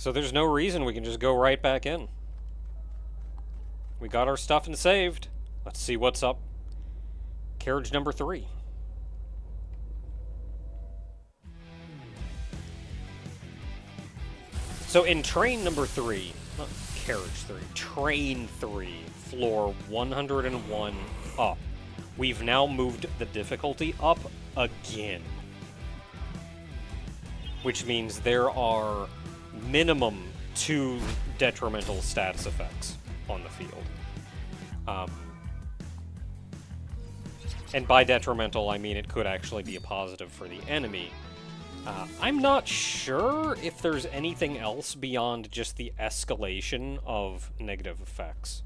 So there's no reason we can just go right back in. We got our stuff and saved. Let's see what's up. Carriage number 3. So in train number 3, not carriage 3, train 3, floor 101 up, we've now moved the difficulty up again. Which means there are minimum 2 detrimental stats effects on the field. And by detrimental, I mean it could actually be a positive for the enemy. I'm not sure if there's anything else beyond just the escalation of negative effects.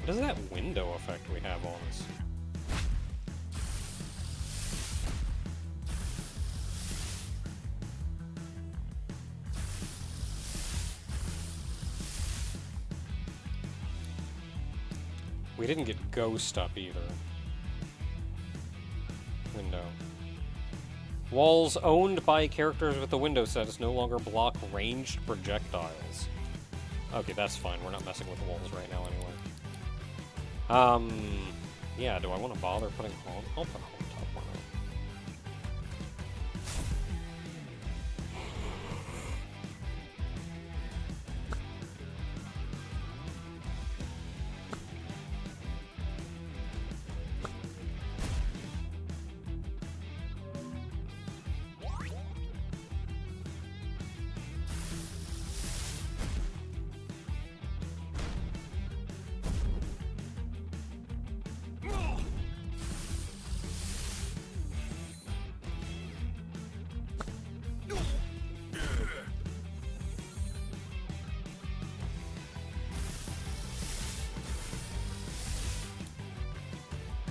What is that window effect we have on us? We didn't get ghost up either. Window. Walls owned by characters with the window status no longer block ranged projectiles. Okay, that's fine. We're not messing with the walls right now anyway. Yeah, do I want to bother putting home? I'll put home top one up.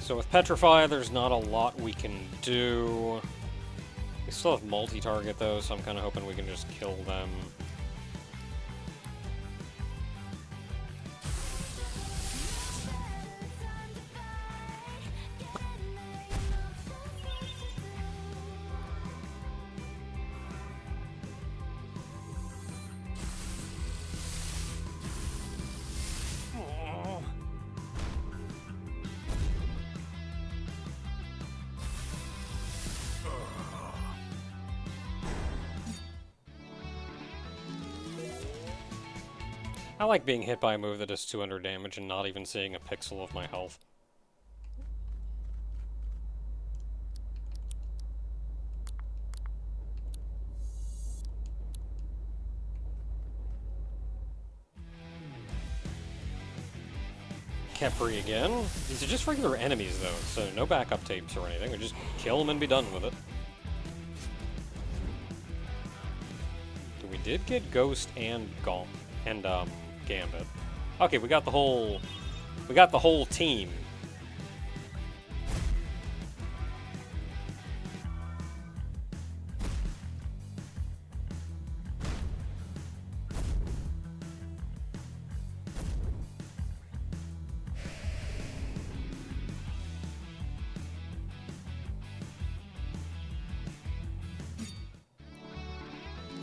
So with Petrify, there's not a lot we can do. We still have multi-target though, so I'm kind of hoping we can just kill them. I like being hit by a move that does 200 damage and not even seeing a pixel of my health. Kepri again. These are just regular enemies though, so no backup tapes or anything. We just kill them and be done with it. We did get Ghost and Gauntlet and Gambit. Okay, we got the whole team.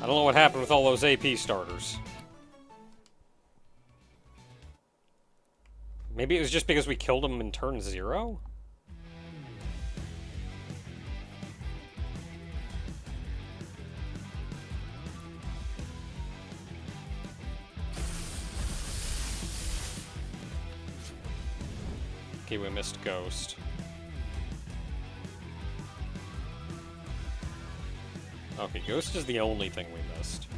I don't know what happened with all those AP starters. Maybe it was just because we killed them in turn 0? Okay, we missed Ghost. Okay, Ghost is the only thing we missed.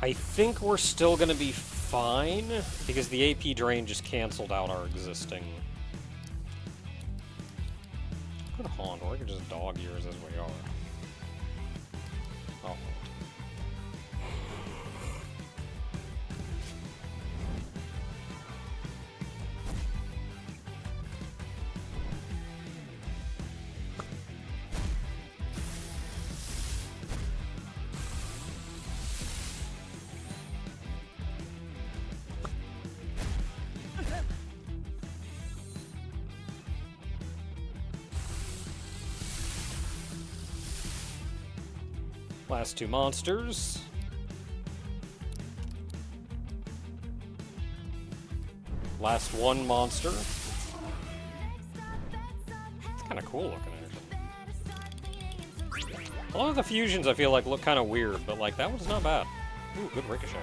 I think we're still gonna be fine, because the AP drain just canceled out our existing Could haunt, or I could just dog ears as we are. Oh. Last two monsters. Last one monster. It's kind of cool looking, actually. A lot of the fusions I feel like look kind of weird, but like that one's not bad. Ooh, good ricochet.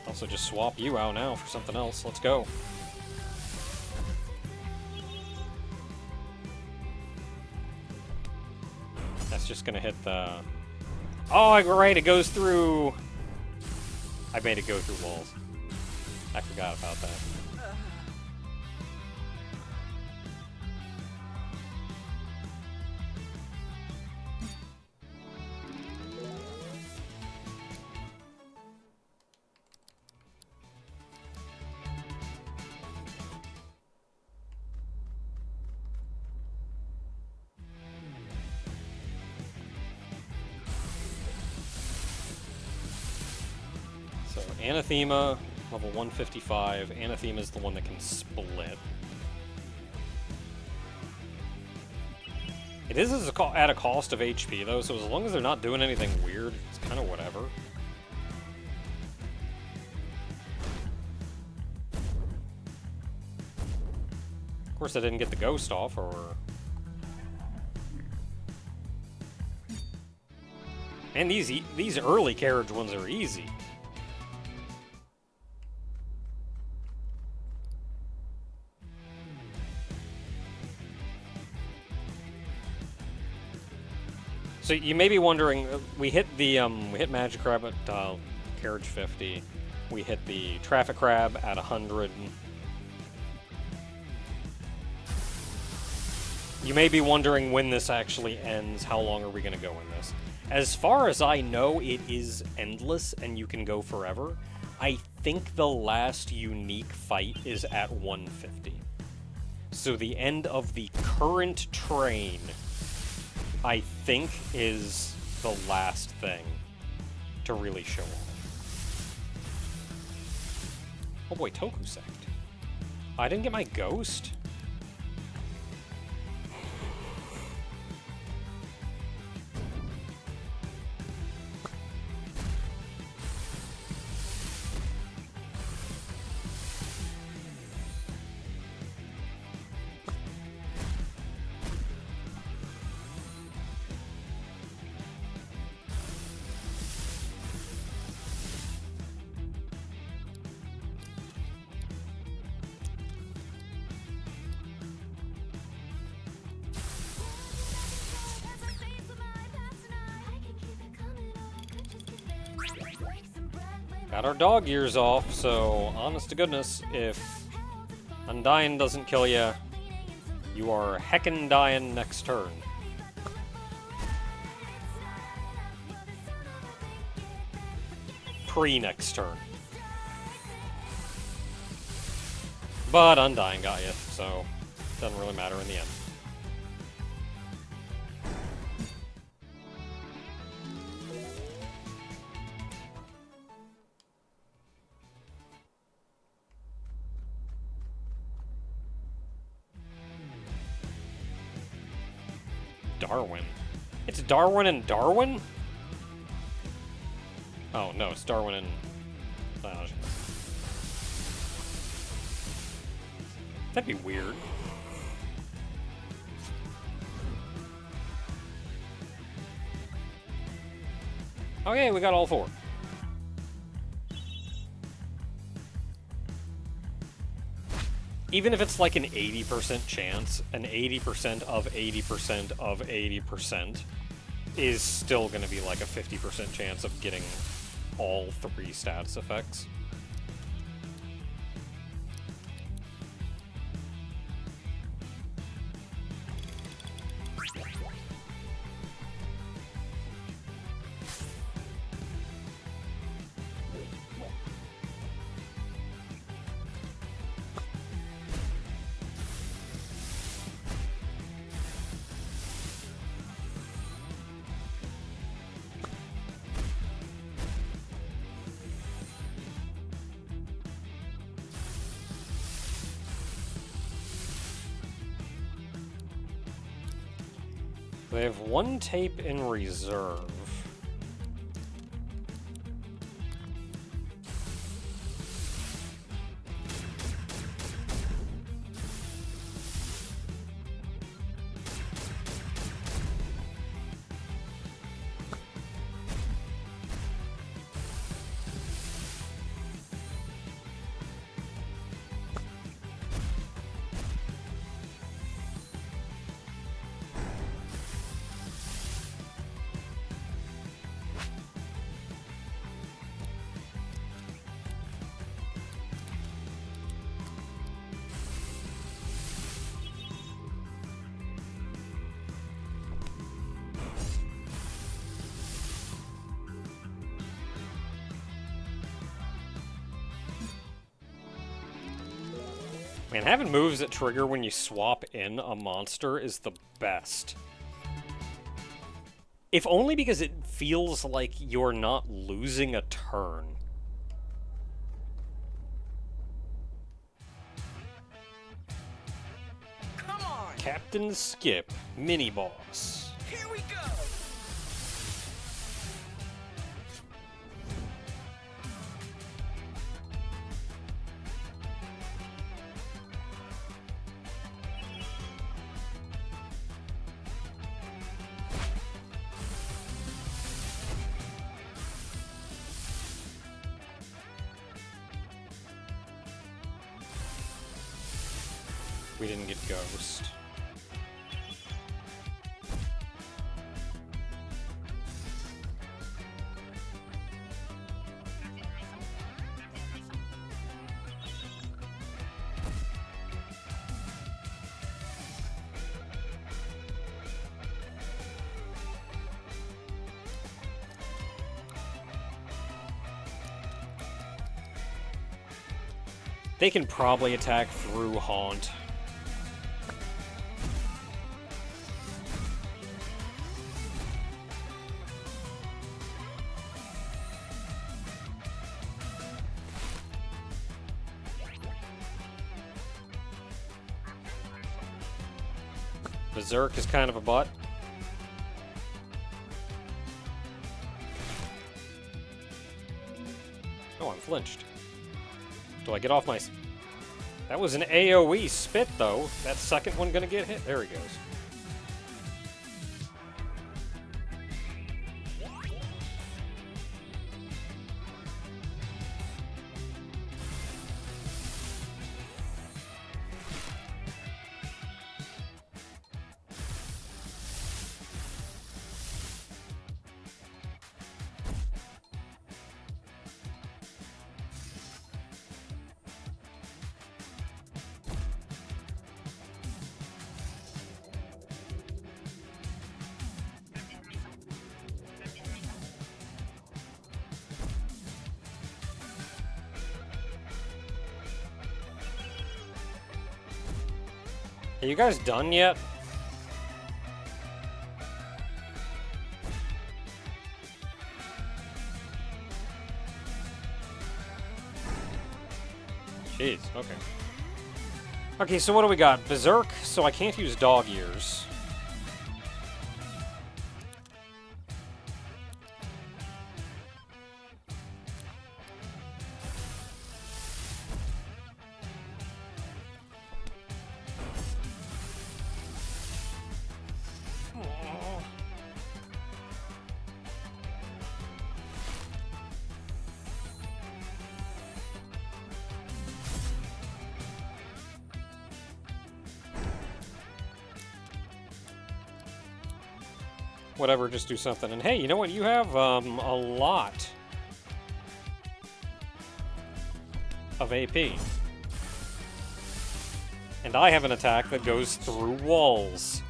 Also, just swap you out now for something else. Let's go. That's just gonna hit the... Oh, right, it goes through... I made it go through walls. I forgot about that. Anathema, level 155. Anathema is the one that can split. It is at a cost of HP, though, so as long as they're not doing anything weird, it's kind of whatever. Of course, I didn't get the ghost off, or... And these early carriage ones are easy. So you may be wondering, we hit Magikrab at carriage 50. We hit the traffic crab at 100. You may be wondering when this actually ends. How long are we going to go in this? As far as I know, it is endless and you can go forever. I think the last unique fight is at 150. So the end of the current train, I think, is the last thing to really show off. Oh boy, Toku Sect. I didn't get my ghost? Got our dog ears off, so honest to goodness, if Undying doesn't kill you, you are heckin' dying next turn. Pre-next turn. But Undying got you, so it doesn't really matter in the end. Darwin. It's Darwin and Darwin? Oh, no, it's Darwin and... That'd be weird. Okay, we got all four. Even if it's like an 80% chance, an 80% of 80% of 80% is still going to be like a 50% chance of getting all 3 status effects. They have 1 tape in reserve. Man, having moves that trigger when you swap in a monster is the best. If only because it feels like you're not losing a turn. Come on! Captain Skip, mini-boss. Here we go! We didn't get Ghost. They can probably attack through Haunt. Berserk is kind of a butt. Oh, I'm flinched. Do I get off my... That was an AoE spit, though. That second one gonna get hit? There he goes. Are you guys done yet? Jeez, okay. Okay, so what do we got? Berserk, so I can't use dog ears. whatever, just do something. And hey, you know what? You have a lot of AP. And I have an attack that goes through walls.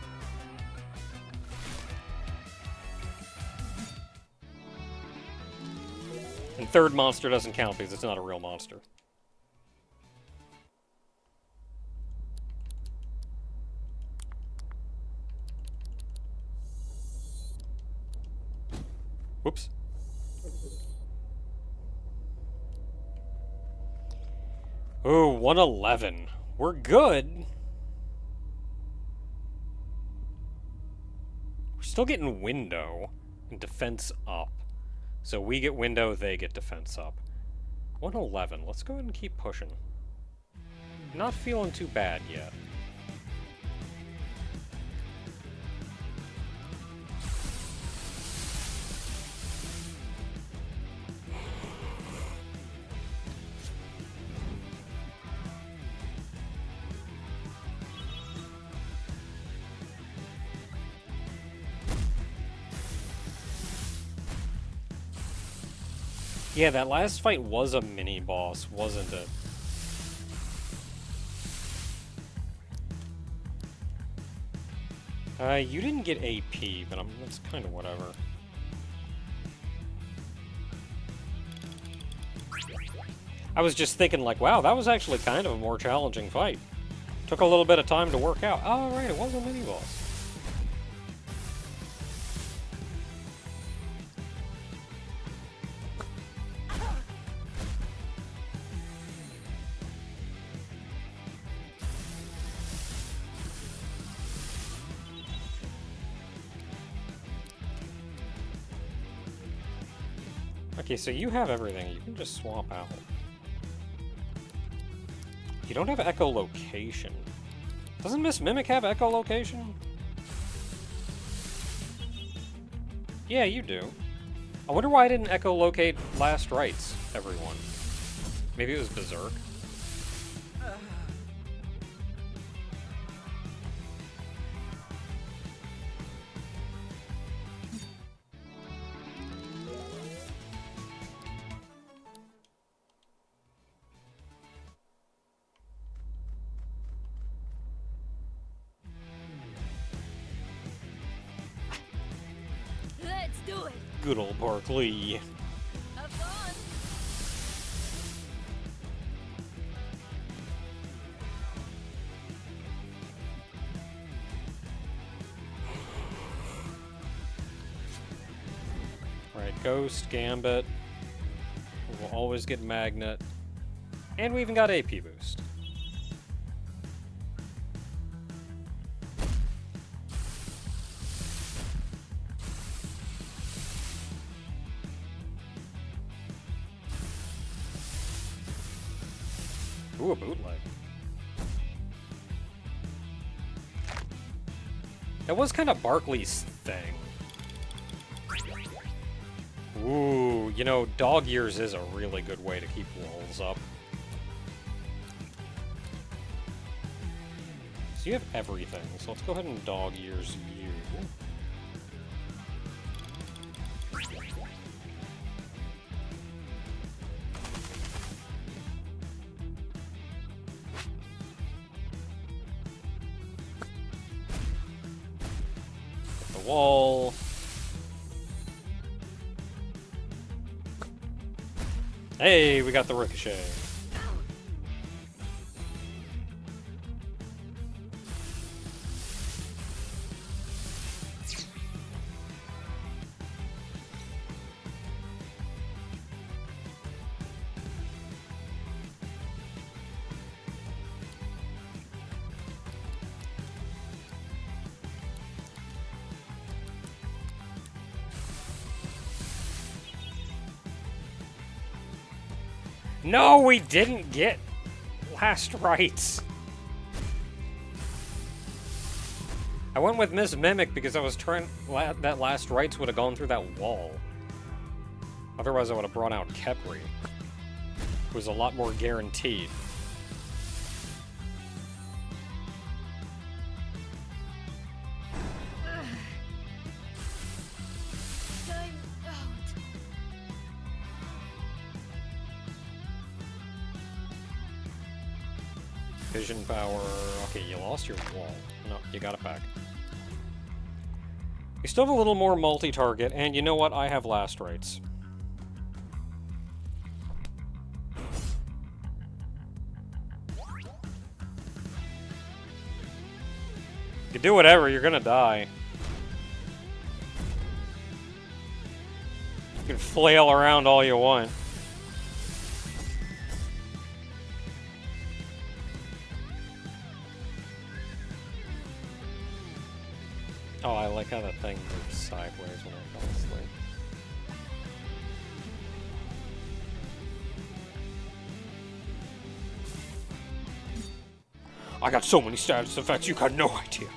And third monster doesn't count because it's not a real monster. Whoops. Ooh, 111. We're good. We're still getting window and defense up. So we get window, they get defense up. 111. Let's go ahead and keep pushing. Not feeling too bad yet. Yeah, that last fight was a mini-boss, wasn't it? You didn't get AP, but that's kind of whatever. I was just thinking, like, wow, that was actually kind of a more challenging fight. Took a little bit of time to work out. Oh, right, it was a mini-boss. Okay, so you have everything. You can just swap out. You don't have echolocation. Doesn't Miss Mimic have echolocation? Yeah, you do. I wonder why I didn't echolocate last rites, everyone. Maybe it was Berserk. Good old Barkley. Have fun. Alright, Ghost, Gambit. We'll always get Magnet. And we even got AP boost. Ooh, a bootleg. That was kind of Barkley's thing. Ooh, you know, dog ears is a really good way to keep walls up. So you have everything, so let's go ahead and dog ears you. Wall. Hey, we got the ricochet. No, we didn't get last rites. I went with Miss Mimic because I was trying that last rites would have gone through that wall. Otherwise I would have brought out Kepri. It was a lot more guaranteed. Vision power. Okay, you lost your wall. No, you got it back. You still have a little more multi-target, and you know what? I have last rights. You can do whatever, you're gonna die. You can flail around all you want. Oh, I like how that thing moves sideways when I fall asleep. I got so many status effects, you got no idea.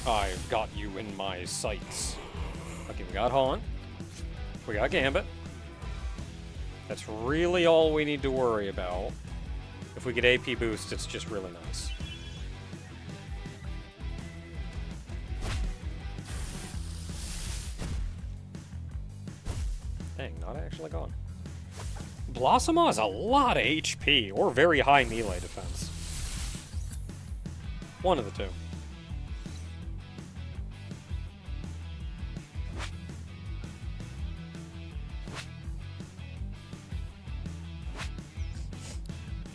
I've got you in my sights. Okay, we got Han. We got Gambit. That's really all we need to worry about. If we get AP boost, it's just really nice. Dang, not actually gone. Blossom has a lot of HP, or very high melee defense. One of the two.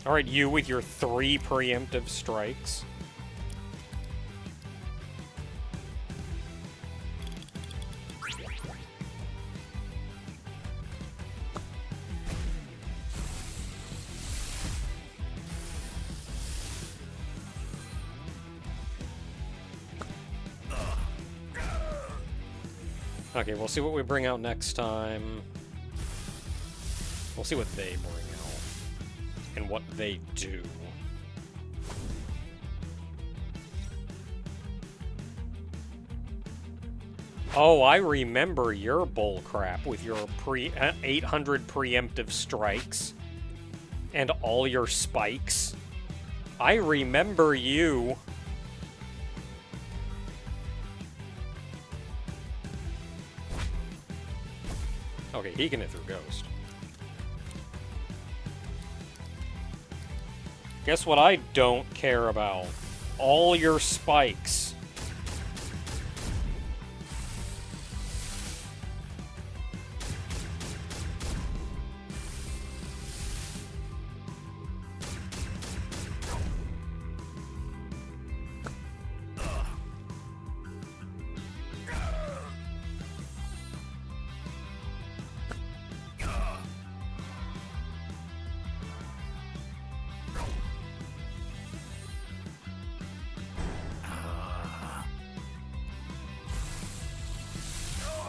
Alright, you with your 3 preemptive strikes. Okay, we'll see what we bring out next time. We'll see what they bring out. And what they do. Oh, I remember your bullcrap with your 800 preemptive strikes and all your spikes. I remember you. Okay, he can hit through Ghost. Guess what I don't care about? All your spikes.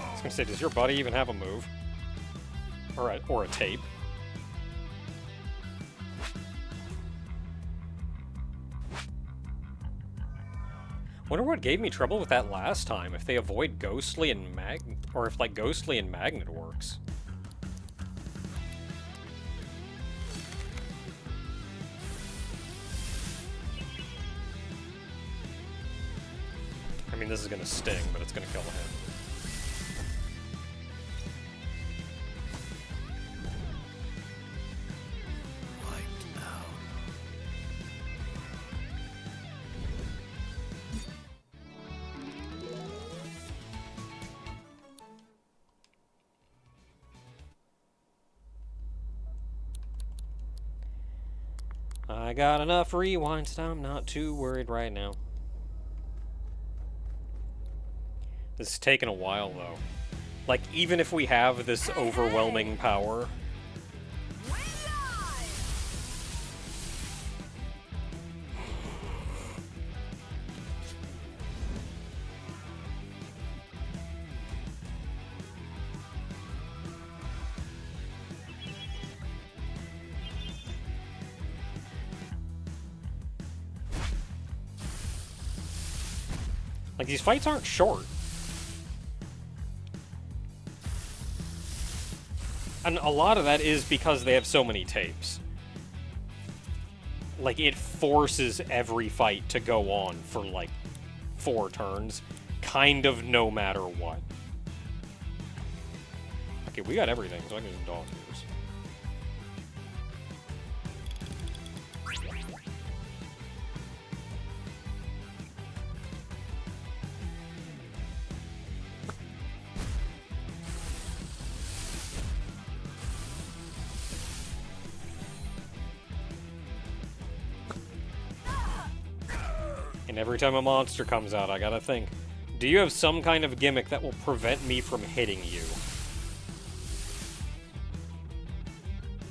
I was gonna say, does your buddy even have a move? Or a tape? Wonder what gave me trouble with that last time, if they avoid Ghostly and or if, like, Ghostly and Magnet works. I mean, this is gonna sting, but it's gonna kill him. I got enough rewinds, I'm not too worried right now. This is taking a while, though. Like, even if we have this overwhelming power... Like, these fights aren't short. And a lot of that is because they have so many tapes. Like, it forces every fight to go on for, like, 4 turns, kind of no matter what. Okay, we got everything, so I can just dog ears. And every time a monster comes out, I gotta think, do you have some kind of gimmick that will prevent me from hitting you?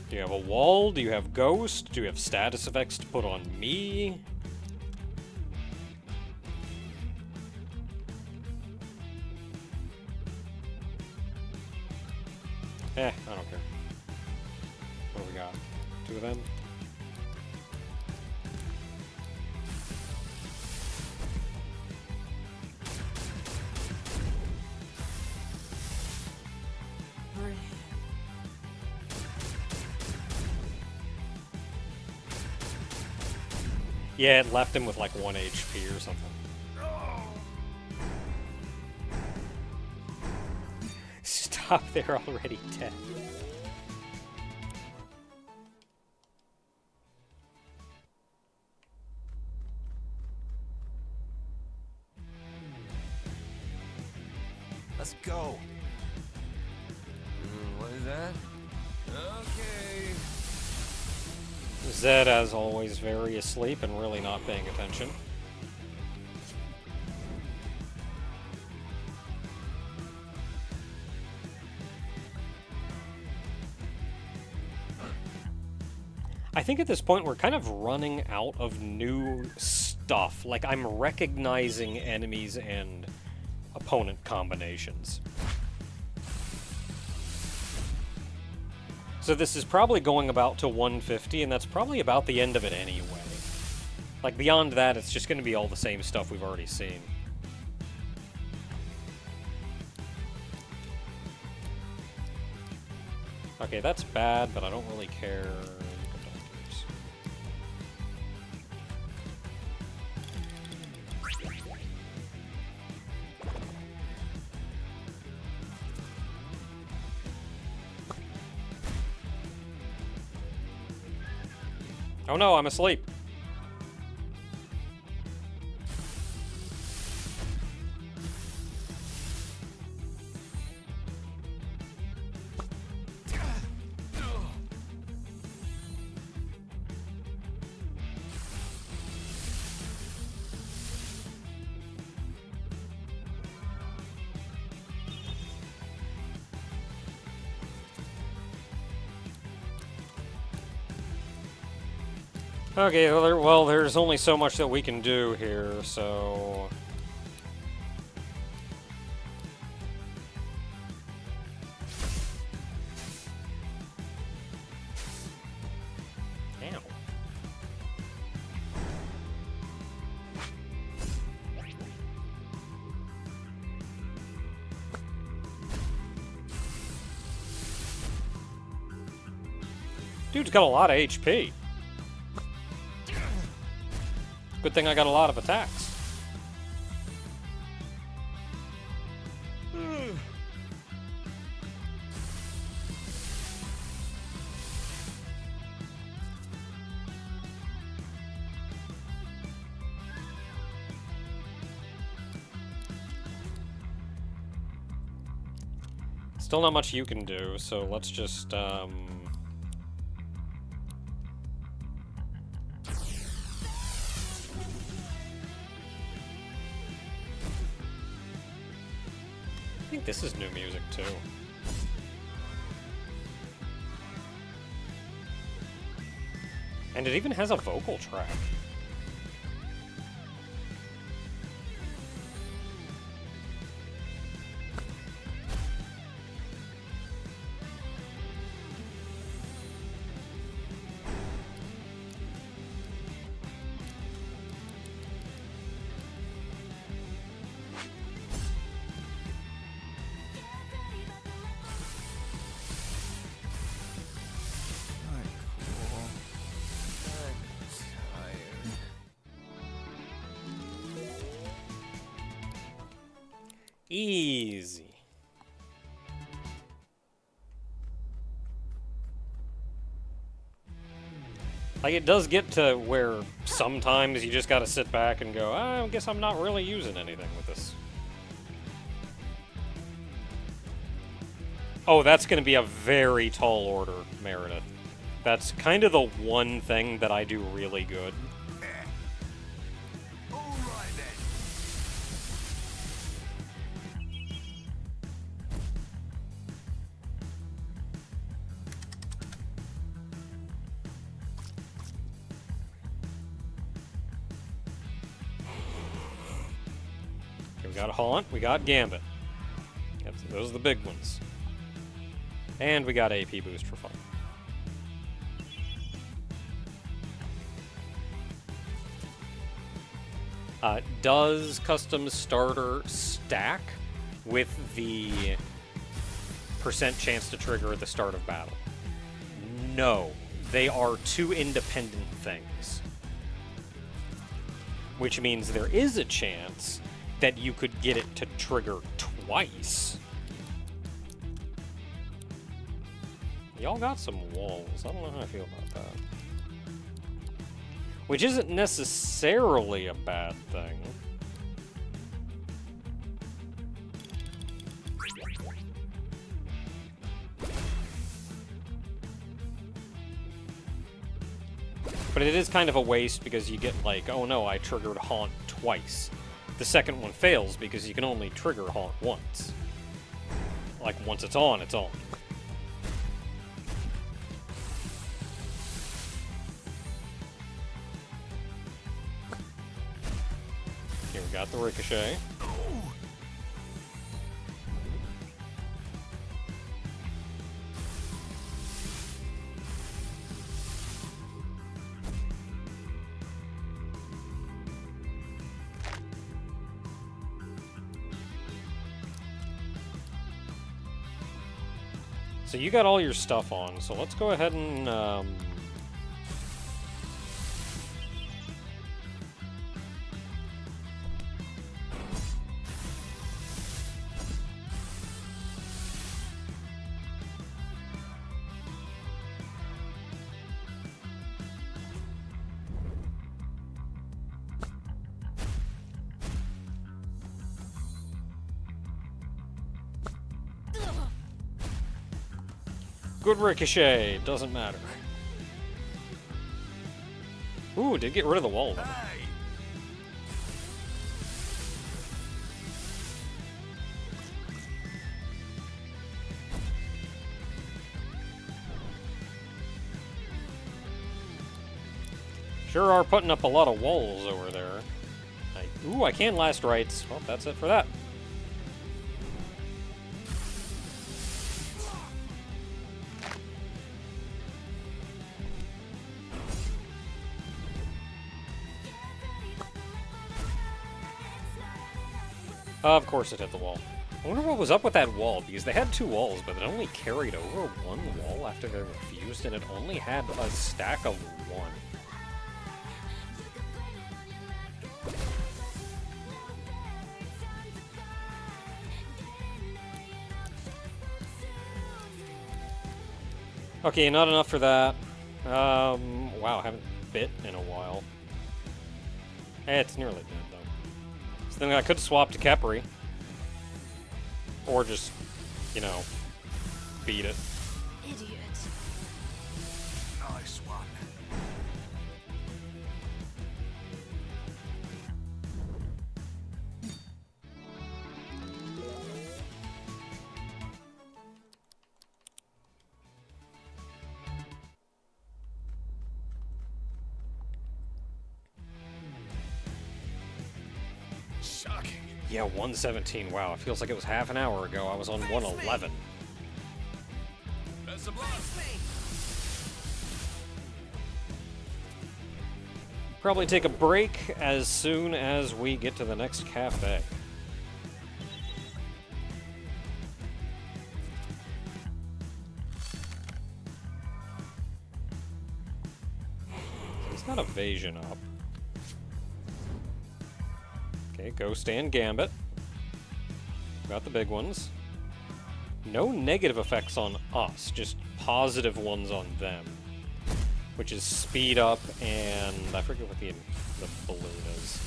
Do you have a wall? Do you have ghost? Do you have status effects to put on me? I don't care. What do we got? 2 of them? Yeah, it left him with like 1 HP or something. Stop, they're already dead. Let's go. What is that? Okay. Zed, as always, very asleep and really not paying attention. I think at this point we're kind of running out of new stuff. Like, I'm recognizing enemies and opponent combinations. So this is probably going about to 150, and that's probably about the end of it anyway. Like, beyond that, it's just going to be all the same stuff we've already seen. Okay, that's bad, but I don't really care. Oh no, I'm asleep. Okay, well, there's only so much that we can do here, so... Ow. Dude's got a lot of HP. Good thing I got a lot of attacks. Still not much you can do, so let's just, I think this is new music, too. And it even has a vocal track. Easy. Like, it does get to where sometimes you just gotta sit back and go, I guess I'm not really using anything with this. Oh, that's gonna be a very tall order, Meredith. That's kind of the one thing that I do really good. Alright then. Okay, we got a Haunt, we got Gambit. Yep, those are the big ones. And we got AP boost for fun. Does custom starter stack with the percent chance to trigger at the start of battle? No. They are two independent things. Which means there is a chance that you could get it to trigger twice. Y'all got some walls. I don't know how I feel about that. Which isn't necessarily a bad thing. But it is kind of a waste because you get like, oh no, I triggered Haunt twice. The second one fails because you can only trigger Haunt once. Like, once it's on, it's on. Here we got the Ricochet. So you got all your stuff on, so let's go ahead and good Ricochet, doesn't matter. Ooh, did get rid of the wall though. Hey. Sure are putting up a lot of walls over there. Ooh, I can last rights. Well, that's it for that. Of course it hit the wall. I wonder what was up with that wall, because they had two walls, but it only carried over one wall after they refused, and it only had a stack of one. Okay, not enough for that. Wow, haven't bit in a while. It's nearly dead, though. So then I could swap to Khepri. Or just, you know, beat it. Idiot. Nice one. Shocking. Yeah, 117. Wow, it feels like it was half an hour ago. I was on 111. That's a block. Probably take a break as soon as we get to the next cafe. He's got evasion up. Okay, Ghost and Gambit. Got the big ones. No negative effects on us, just positive ones on them. Which is speed up and I forget what the balloon is.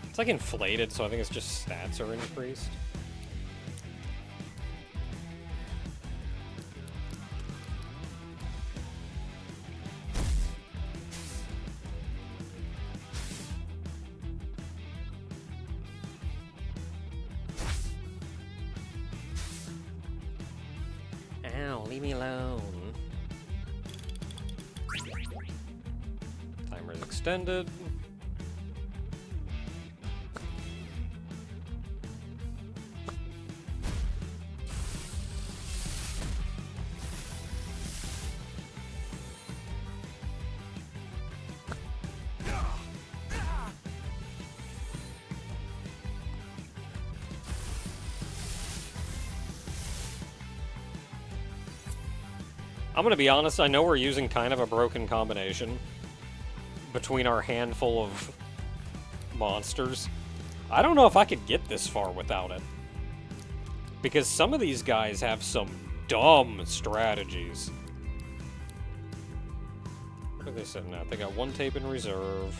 It's like inflated, so I think it's just stats are increased. Ow, leave me alone. Timer is extended. I'm gonna be honest, I know we're using kind of a broken combination between our handful of monsters. I don't know if I could get this far without it. Because some of these guys have some dumb strategies. What are they sitting at? They got one tape in reserve.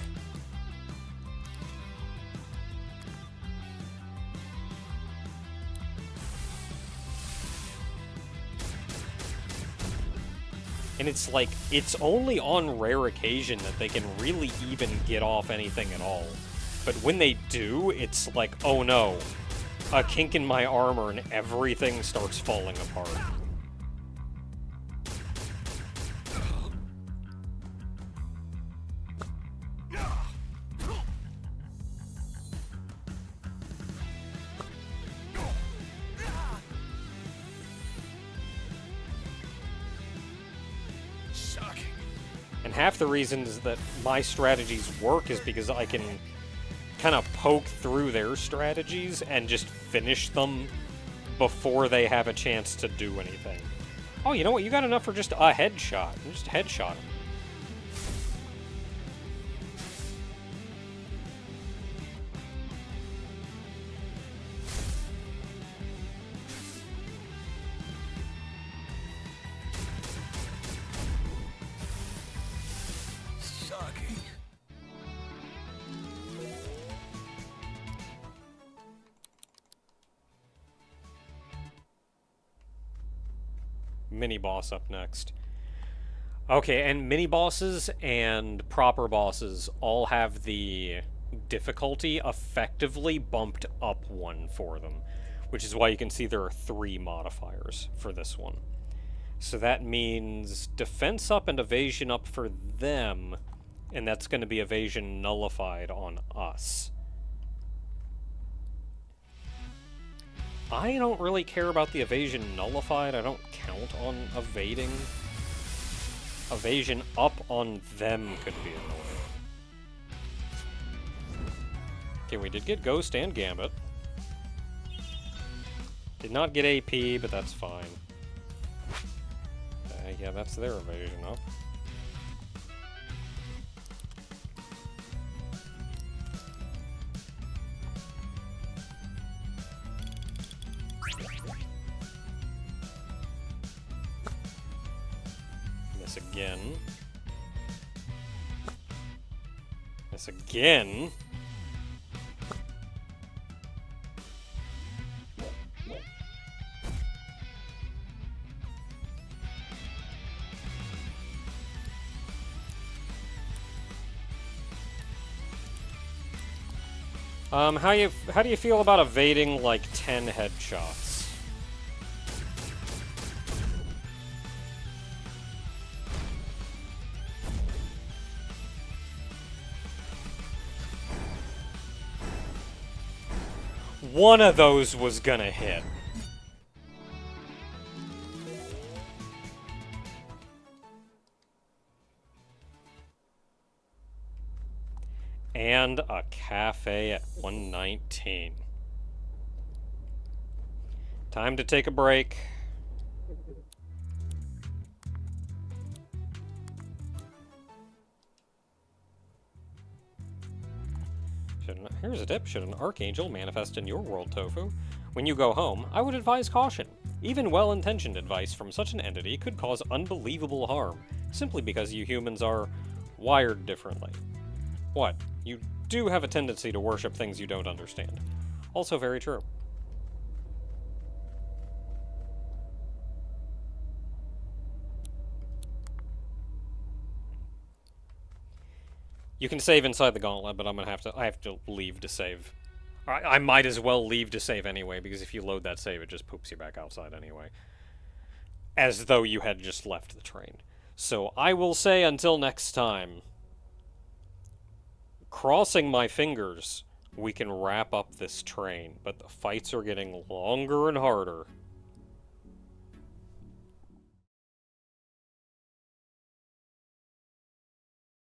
And it's like, it's only on rare occasion that they can really even get off anything at all. But when they do, it's like, oh no, a kink in my armor and everything starts falling apart. And half the reasons that my strategies work is because I can kind of poke through their strategies and just finish them before they have a chance to do anything. Oh, you know what? You got enough for just a headshot. Just headshot him. Mini-boss up next. Okay, and mini-bosses and proper bosses all have the difficulty effectively bumped up one for them, which is why you can see there are 3 modifiers for this one. So that means defense up and evasion up for them, and that's going to be evasion nullified on us. I don't really care about the evasion nullified. I don't count on evading. Evasion up on them could be annoying. Okay, we did get Ghost and Gambit. Did not get AP, but that's fine. Yeah, that's their evasion up. Miss again. Miss again. How do you feel about evading like 10 headshots? One of those was gonna hit. And a cafe at 119. Time to take a break. Here's a tip. Should an archangel manifest in your world, Tofu? When you go home, I would advise caution. Even well-intentioned advice from such an entity could cause unbelievable harm, simply because you humans are wired differently. What? You do have a tendency to worship things you don't understand. Also very true. You can save inside the gauntlet, but I have to leave to save. I might as well leave to save anyway, because if you load that save, it just poops you back outside anyway. As though you had just left the train. So I will say until next time, crossing my fingers, we can wrap up this train, but the fights are getting longer and harder.